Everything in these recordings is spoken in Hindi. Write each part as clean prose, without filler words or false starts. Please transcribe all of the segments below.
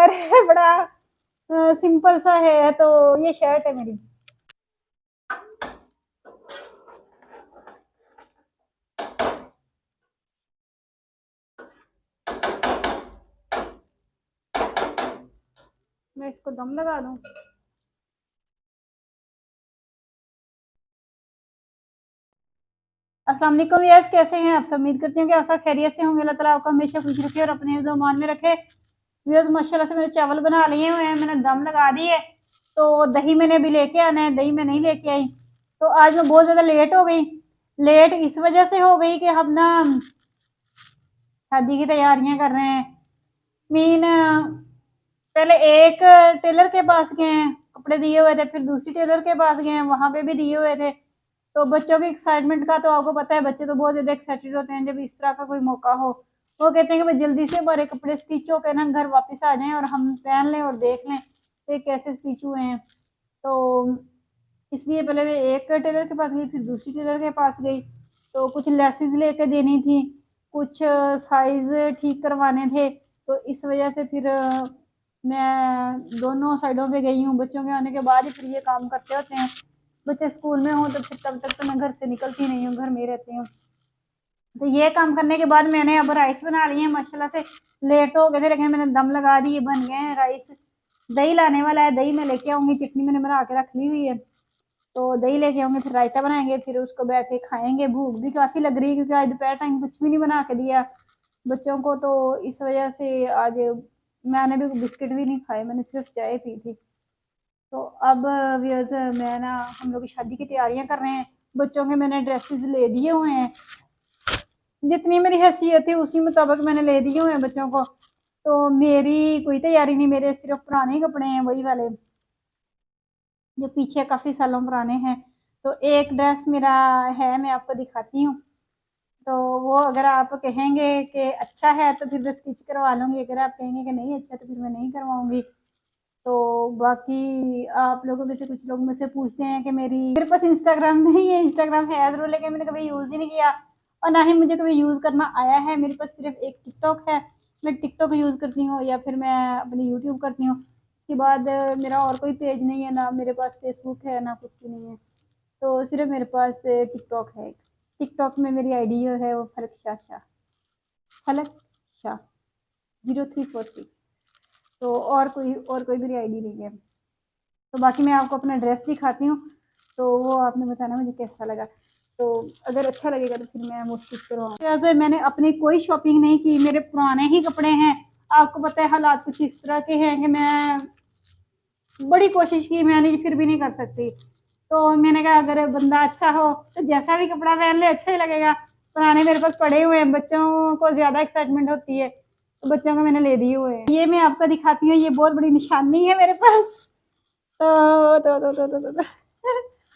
कलर है, बड़ा सिंपल सा है। तो ये शर्ट है मेरी। मैं इसको दम लगा दूं। अस्सलाम वालेकुम यार, कैसे हैं आप सब? उम्मीद करती हूँ कि आप सब खैरियत से होंगे। अल्लाह ताला आपको हमेशा खुश रखे और अपने ईमान में रखे। व्यूअर्स, माशाल्लाह से मेरे चावल बना लिए हुए हैं, मैंने दम लगा दी है। तो दही मैंने अभी लेके आना है, दही मैं नहीं लेके आई। तो आज मैं बहुत ज़्यादा लेट हो गई। लेट इस वजह से हो गई कि हम ना शादी की तैयारियां कर रहे हैं। मीन पहले एक टेलर के पास गए हैं, कपड़े दिए हुए थे, फिर दूसरी टेलर के पास गए हैं, वहां पे भी दिए हुए थे। तो बच्चों की एक्साइटमेंट का तो आपको पता है, बच्चे तो बहुत ज्यादा एक्साइटेड होते हैं जब इस तरह का कोई मौका हो। वो कहते हैं कि भाई जल्दी से हमारे कपड़े स्टिच होकर ना घर वापस आ जाएं और हम पहन लें और देख लें कि कैसे स्टिच हुए हैं। तो इसलिए पहले मैं एक टेलर के पास गई, फिर दूसरी टेलर के पास गई। तो कुछ लेसेस लेके देनी थी, कुछ साइज ठीक करवाने थे। तो इस वजह से फिर मैं दोनों साइडों पे गई हूँ। बच्चों के आने के बाद ही फिर ये काम करते होते हैं। बच्चे स्कूल में हों तो फिर तब तक तो मैं घर से निकलती नहीं हूँ, घर में रहती हूँ। तो ये काम करने के बाद मैंने अब राइस बना लिए हैं माशाल्लाह से। लेट तो हो गए थे लेकिन मैंने दम लगा दिए, बन गए हैं राइस। दही लाने वाला है, दही मैं लेके आऊँगी, चटनी मैंने बना के रख ली हुई है। तो दही लेके आऊँगी, फिर रायता बनाएंगे, फिर उसको बैठ के खाएंगे। भूख भी काफ़ी लग रही है क्योंकि आज दोपहर टाइम कुछ भी नहीं बना के दिया बच्चों को। तो इस वजह से आज मैंने भी बिस्किट भी नहीं खाए, मैंने सिर्फ चाय पी थी। तो अब व्यूअर्स, मैं ना हम लोग की शादी की तैयारियां कर रहे हैं। बच्चों के मैंने ड्रेसेस ले दिए हुए हैं, जितनी मेरी हैसियत थी उसी मुताबिक मैंने ले दिए हुए हैं बच्चों को। तो मेरी कोई तैयारी नहीं, मेरे सिर्फ पुराने कपड़े हैं, वही वाले जो पीछे काफ़ी सालों पुराने हैं। तो एक ड्रेस मेरा है, मैं आपको दिखाती हूँ। तो वो अगर आप कहेंगे कि अच्छा है तो फिर मैं स्टिच करवा लूँगी, अगर आप कहेंगे कि नहीं अच्छा तो फिर मैं नहीं करवाऊँगी। तो बाकी आप लोगों में से कुछ लोग मुझसे पूछते हैं कि मेरे पास इंस्टाग्राम नहीं है। इंस्टाग्राम है ज़रूर लेकिन मैंने कभी यूज़ ही नहीं किया और ना ही मुझे कभी यूज़ करना आया है। मेरे पास सिर्फ एक टिकटॉक है, मैं टिकटॉक यूज़ करती हूँ या फिर मैं अपनी यूट्यूब करती हूँ। इसके बाद मेरा और कोई पेज नहीं है, ना मेरे पास फेसबुक है, ना कुछ भी नहीं है। तो सिर्फ मेरे पास टिकटॉक है। टिकटॉक में मेरी आईडी जो है वो फलक शाह 0346। तो और कोई मेरी आईडी नहीं है। तो बाकी मैं आपको अपना ड्रेस दिखाती हूँ, तो वो आपने बताना मुझे कैसा लगा। तो अगर अच्छा लगेगा तो फिर मैं वो स्टिच करवाऊँगी। वैसे मैंने अपनी कोई शॉपिंग नहीं की, मेरे पुराने ही कपड़े हैं। आपको पता है हालात कुछ इस तरह के हैं कि मैं बड़ी कोशिश की, मैंने फिर भी नहीं कर सकती। तो मैंने कहा अगर बंदा अच्छा हो तो जैसा भी कपड़ा पहन ले अच्छा ही लगेगा। पुराने मेरे पास पड़े हुए हैं, बच्चों को ज़्यादा एक्साइटमेंट होती है तो बच्चों को मैंने ले दिए हुए हैं। ये मैं आपको दिखाती हूँ, ये बहुत बड़ी निशानी है मेरे पास। तो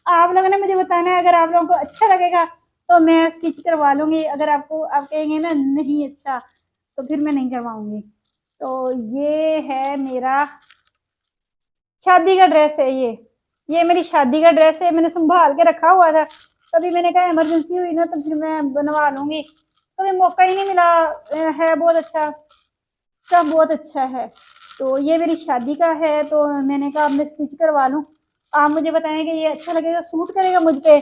आप लोगों ने मुझे बताना है, अगर आप लोगों को अच्छा लगेगा तो मैं स्टिच करवा लूँगी। अगर आपको आप कहेंगे ना नहीं अच्छा तो फिर मैं नहीं करवाऊँगी। तो ये है मेरा शादी का ड्रेस है। ये मेरी शादी का ड्रेस है, मैंने संभाल के रखा हुआ था। कभी मैंने कहा इमरजेंसी हुई ना तो फिर मैं बनवा लूँगी, कभी मौका ही नहीं मिला। है बहुत अच्छा, सब बहुत अच्छा है। तो ये मेरी शादी का है, तो मैंने कहा अब मैं स्टिच करवा लूँ। आप मुझे बताएं कि ये अच्छा लगेगा, सूट करेगा मुझ पे।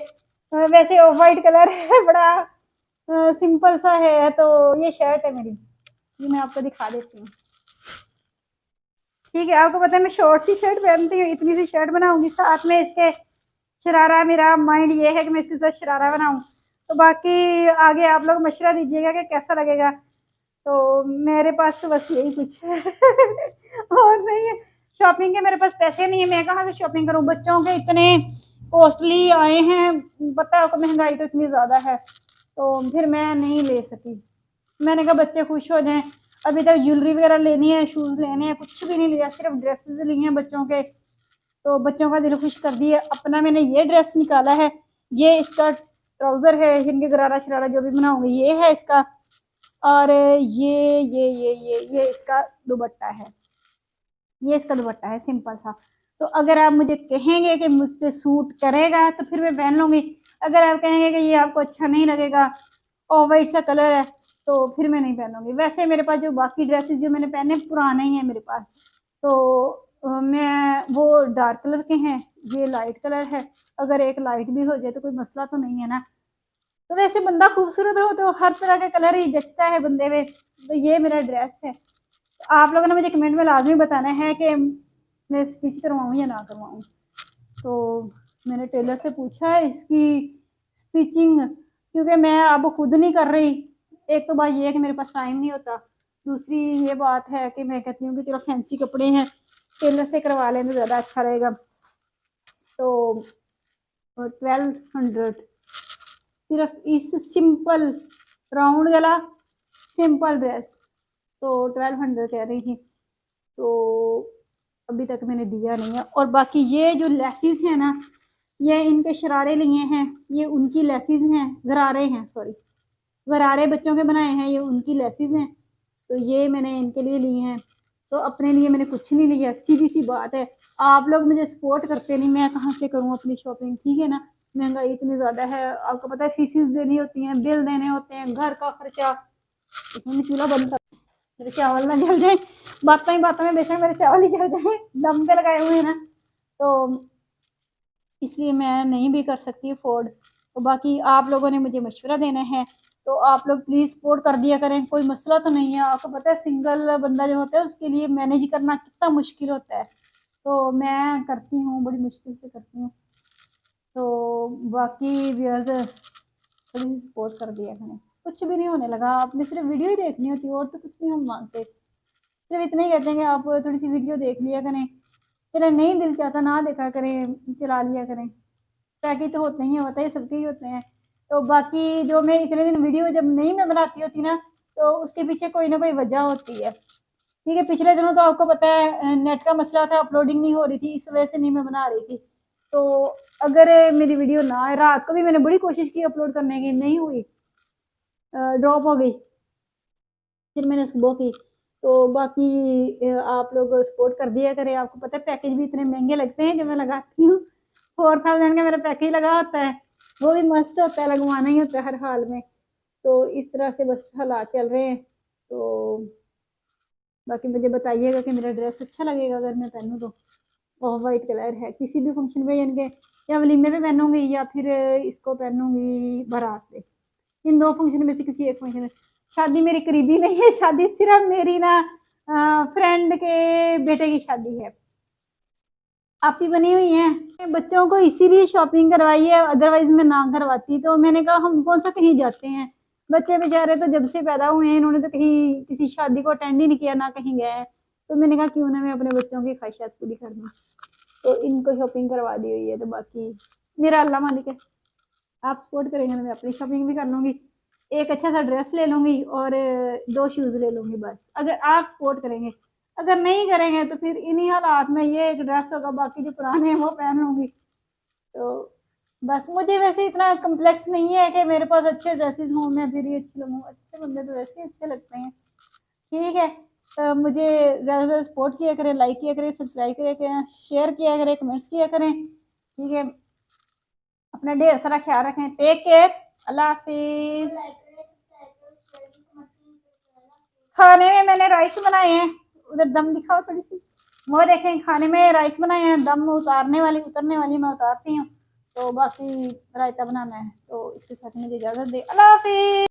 वैसे ऑफ वाइट कलर है, बड़ा सिंपल सा है। तो ये शर्ट है मेरी, ये मैं आपको दिखा देती हूँ। ठीक है, आपको पता है मैं शॉर्ट सी शर्ट पहनती हूँ, इतनी सी शर्ट बनाऊंगी, साथ में इसके शरारा। मेरा माइंड ये है कि मैं इसके साथ शरारा बनाऊँ। तो बाकी आगे आप लोग मशवरा दीजिएगा कि कैसा लगेगा। तो मेरे पास तो बस यही कुछ है और नहीं है। शॉपिंग के मेरे पास पैसे नहीं है, मैं कहाँ से शॉपिंग करूँ? बच्चों के इतने कॉस्टली आए हैं, पता है आपको महंगाई तो इतनी ज़्यादा है, तो फिर मैं नहीं ले सकी। मैंने कहा बच्चे खुश हो जाएं। अभी तक ज्वेलरी वगैरह लेनी है, शूज़ लेने हैं, कुछ भी नहीं लिया, सिर्फ ड्रेसेस ली हैं बच्चों के। तो बच्चों का दिल खुश कर दिया। अपना मैंने ये ड्रेस निकाला है, ये इसका ट्राउज़र है, इनके गरारा शरारा जो भी बनाऊंगी ये है इसका। और ये इसका दुपट्टा है, ये इसका दुपट्टा है सिंपल सा। तो अगर आप मुझे कहेंगे कि मुझ पर सूट करेगा तो फिर मैं पहन लूँगी। अगर आप कहेंगे कि ये आपको अच्छा नहीं लगेगा, ऑफ वाइट सा कलर है, तो फिर मैं नहीं पहनूंगी। वैसे मेरे पास जो बाकी ड्रेसेस जो मैंने पहने पुराने ही हैं मेरे पास, तो मैं वो डार्क कलर के हैं, ये लाइट कलर है। अगर एक लाइट भी हो जाए तो कोई मसला तो नहीं है ना। तो वैसे बंदा खूबसूरत हो तो हर तरह का कलर ही जचता है बंदे में। तो ये मेरा ड्रेस है। तो आप लोगों ने मुझे कमेंट में लाजमी बताना है कि मैं स्टिच करवाऊँ या ना करवाऊँ। तो मैंने टेलर से पूछा है इसकी स्टिचिंग, क्योंकि मैं अब खुद नहीं कर रही। एक तो बात ये है कि मेरे पास टाइम नहीं होता, दूसरी ये बात है कि मैं कहती हूँ कि चलो फैंसी कपड़े हैं टेलर से करवा लें तो ज़्यादा अच्छा रहेगा। तो 1200 सिर्फ इस सिंपल राउंड गला सिंपल ड्रेस, तो 1200 कह रही थी। तो अभी तक मैंने दिया नहीं है। और बाकी ये जो लेसिस हैं ना, ये इनके शरारे लिए हैं, ये उनकी लेसिस हैं, गरारे हैं, सॉरी गरारे बच्चों के बनाए हैं, ये उनकी लेसिस हैं। तो ये मैंने इनके लिए लिए हैं। तो अपने लिए मैंने कुछ नहीं लिया। सीधी सी बात है, आप लोग मुझे सपोर्ट करते नहीं, मैं कहाँ से करूँ अपनी शॉपिंग, ठीक है ना। महंगाई इतनी ज़्यादा है, आपको पता है फीसिस देनी होती हैं, बिल देने होते हैं, घर का खर्चा। इसमें चूल्हा बंद कर, मेरे चावल ना जल जाए। बातों ही बातों में बेशक मेरे चावल ही जल जाए, दम पे लगाए हुए हैं ना, तो इसलिए मैं नहीं भी कर सकती अफोर्ड। तो बाकी आप लोगों ने मुझे मशवरा देना है, तो आप लोग प्लीज़ सपोर्ट कर दिया करें। कोई मसला तो नहीं है, आपको पता है सिंगल बंदा जो होता है उसके लिए मैनेज करना कितना मुश्किल होता है। तो मैं करती हूँ, बड़ी मुश्किल से करती हूँ। तो बाकी व्यूअर्स थोड़ी सी सपोर्ट कर दिया करें। कुछ भी नहीं होने लगा, आपने सिर्फ वीडियो ही देखनी होती है और तो कुछ नहीं हम मांगते। सिर्फ इतना ही कहते हैं कि आप थोड़ी सी वीडियो देख लिया करें, मेरा नहीं दिल चाहता ना देखा करें, चला लिया करें। पैकेज तो होते ही होता है, सबके ही होते हैं। तो बाकी जो मैं इतने दिन वीडियो जब नहीं मैं बनाती होती ना, तो उसके पीछे कोई ना कोई वजह होती है, ठीक है। पिछले दिनों तो आपको पता है नेट का मसला था, अपलोडिंग नहीं हो रही थी, इस वजह से नहीं मैं बना रही थी। तो अगर मेरी वीडियो ना आए, रात को भी मैंने बड़ी कोशिश की अपलोड करने की, नहीं हुई, ड्रॉप हो गई, फिर मैंने सुबह की। तो बाकी आप लोग सपोर्ट कर दिया करें। आपको पता है पैकेज भी इतने महंगे लगते हैं जो मैं लगाती हूँ, 4000 का मेरा पैकेज लगा होता है, वो भी मस्ट होता है, लगवाना ही होता है हर हाल में। तो इस तरह से बस हालात चल रहे हैं। तो बाकी मुझे बताइएगा कि मेरा ड्रेस अच्छा लगेगा अगर मैं पहनूँ तो। ऑफ वाइट कलर है, किसी भी फंक्शन में यानी कि या वलीमे पे पहनूंगी या फिर इसको पहनूंगी बारात पे, इन दो फंक्शन में से किसी एक फंक्शन में। शादी मेरी करीबी नहीं है, शादी सिर्फ मेरी ना फ्रेंड के बेटे की शादी है, आप ही बनी हुई हैं। बच्चों को इसीलिए शॉपिंग करवाई है, अदरवाइज मैं ना करवाती। तो मैंने कहा हम कौन सा कहीं जाते हैं, बच्चे बेचारे तो जब से पैदा हुए हैं इन्होंने तो कहीं किसी शादी को अटेंड ही नहीं किया, ना कहीं गए हैं। तो मैंने कहा क्यों ना मैं अपने बच्चों की ख्वाहिशात पूरी कर दूँ, तो इनको शॉपिंग करवा दी हुई है। तो बाकी मेरा अल्लाह मालिक है, आप सपोर्ट करेंगे तो मैं अपनी शॉपिंग भी कर लूँगी, एक अच्छा सा ड्रेस ले लूँगी और 2 शूज़ ले लूँगी बस, अगर आप सपोर्ट करेंगे। अगर नहीं करेंगे तो फिर इन्हीं हालात में ये एक ड्रेस होगा, बाकी जो पुराने हैं वो पहन लूँगी। तो बस मुझे वैसे इतना कम्प्लेक्स नहीं है कि मेरे पास अच्छे ड्रेसेस हों, मैं फिर ही अच्छी लगूँ। अच्छे बंदे तो वैसे ही अच्छे लगते हैं, ठीक है। तो मुझे ज़्यादा से ज़्यादा सपोर्ट किया करें, लाइक किया करें, सब्सक्राइब किया करें, शेयर किया करें, कमेंट्स किया करें, ठीक है। अपना ढेर सारा ख्याल रखें, टेक केयर, अल्लाह हाफिज़। खाने में मैंने राइस बनाए हैं, उधर दम दिखाओ थोड़ी सी, वो देखें खाने में राइस बनाए हैं, दम उतारने वाली मैं उतारती हूँ। तो बाकी रायता बनाना है, तो इसके साथ मुझे इजाज़त दे, अल्लाह हाफिज़।